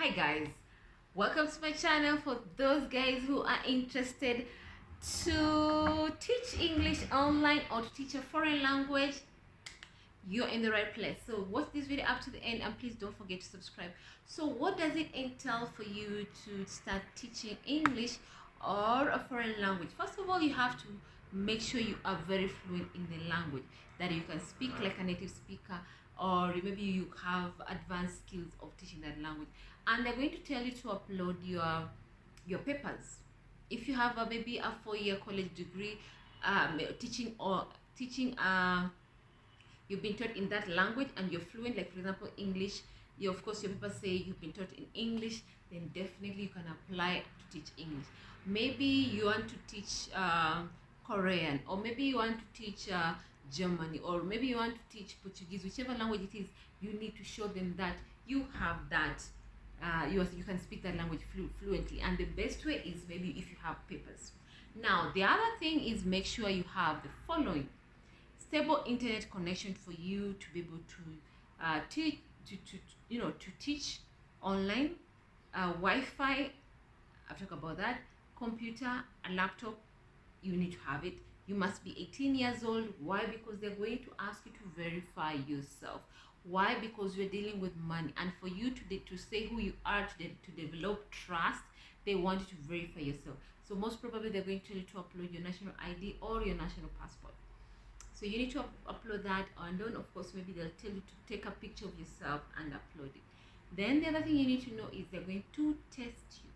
Hi guys, welcome to my channel. For those guys who are interested to teach English online or to teach a foreign language, you're in the right place. So watch this video up to the end and please don't forget to subscribe. So what does it entail for you to start teaching English or a foreign language? First of all, you have to make sure you are very fluent in the language, that you can speak like a native speaker, or maybe you have advanced skills of teaching that language. And they're going to tell you to upload your papers. If you have maybe a 4-year college degree, teaching you've been taught in that language and you're fluent, like for example English, you, of course your papers say you've been taught in English, then definitely you can apply to teach English. Maybe you want to teach Korean, or maybe you want to teach Germany, or maybe you want to teach Portuguese, whichever language it is. You need to show them that you have that, you can speak that language fluently. And the best way is maybe if you have papers. Now the other thing is, make sure you have the following: stable internet connection for you to be able to teach online, Wi-Fi, I've talked about that, computer, a laptop, you need to have it. You must be 18 years old. Why? Because they're going to ask you to verify yourself. Why? Because you're dealing with money, and for you to say who you are, to develop trust, they want you to verify yourself. So most probably they're going to tell you to upload your national ID or your national passport. So you need to upload that, and then of course maybe they'll tell you to take a picture of yourself and upload it. Then the other thing you need to know is they're going to test you.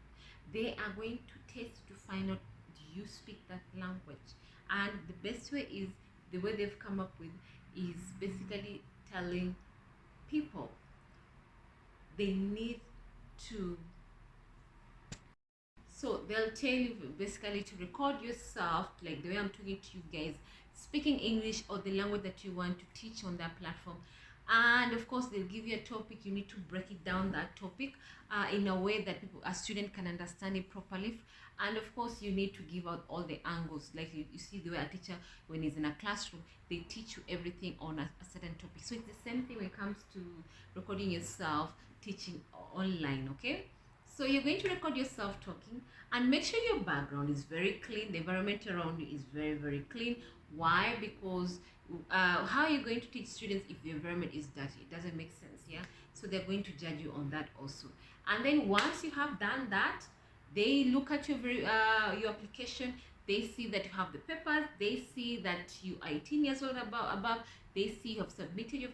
They are going to test to find out, do you speak that language? And the best way is, the way they've come up with is basically telling people they need to, so they'll tell you basically to record yourself, like the way I'm talking to you guys, speaking English or the language that you want to teach on that platform. And of course they'll give you a topic. You need to break it down, that topic, in a way that a student can understand it properly. And of course you need to give out all the angles, like you see the way a teacher, when he's in a classroom, they teach you everything on a certain topic. So it's the same thing when it comes to recording yourself teaching online. Okay, so you're going to record yourself talking, and make sure your background is very clean, the environment around you is very, very clean. Why? Because how are you going to teach students if the environment is dirty? It doesn't make sense. Yeah, so they're going to judge you on that also. And then once you have done that, they look at your application. They see that you have the papers. They see that you are 18 years old above. They see you have submitted your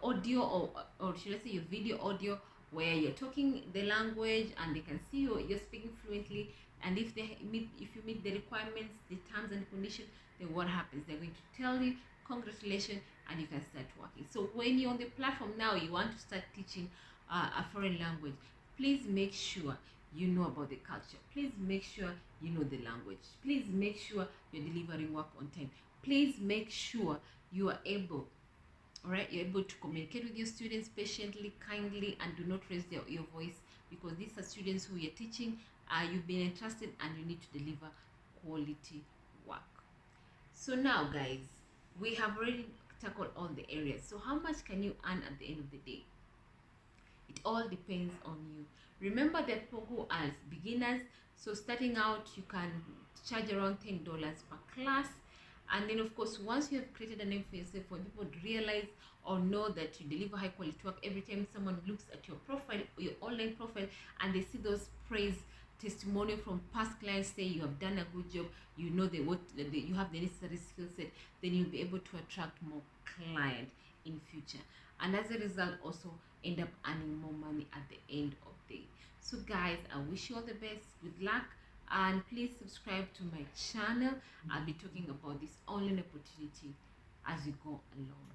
audio, or should I say your video audio, where you're talking the language and they can see you're speaking fluently. And if you meet the requirements, the terms and conditions, then what happens? They're going to tell you congratulations, and you can start working. So when you're on the platform now, you want to start teaching a foreign language, please make sure you know about the culture. Please make sure you know the language. Please make sure you're delivering work on time. Please make sure you are able, all right, you're able to communicate with your students patiently, kindly, and do not raise your voice, because these are students who you're teaching. You've been entrusted, and you need to deliver quality work. So now guys, we have already tackled all the areas. So how much can you earn at the end of the day? It all depends on you. Remember that people who are beginners, so starting out, you can charge around $10 per class. And then of course, once you have created a name for yourself, when people realize or know that you deliver high quality work, every time someone looks at your profile, your online profile, and they see those praise testimonial from past clients say you have done a good job, you know you have the necessary skill set, then you'll be able to attract more clients in future, and as a result also end up earning more money at the end of the day. So guys, I wish you all the best, good luck, and please subscribe to my channel. I'll be talking about this online opportunity as we go along.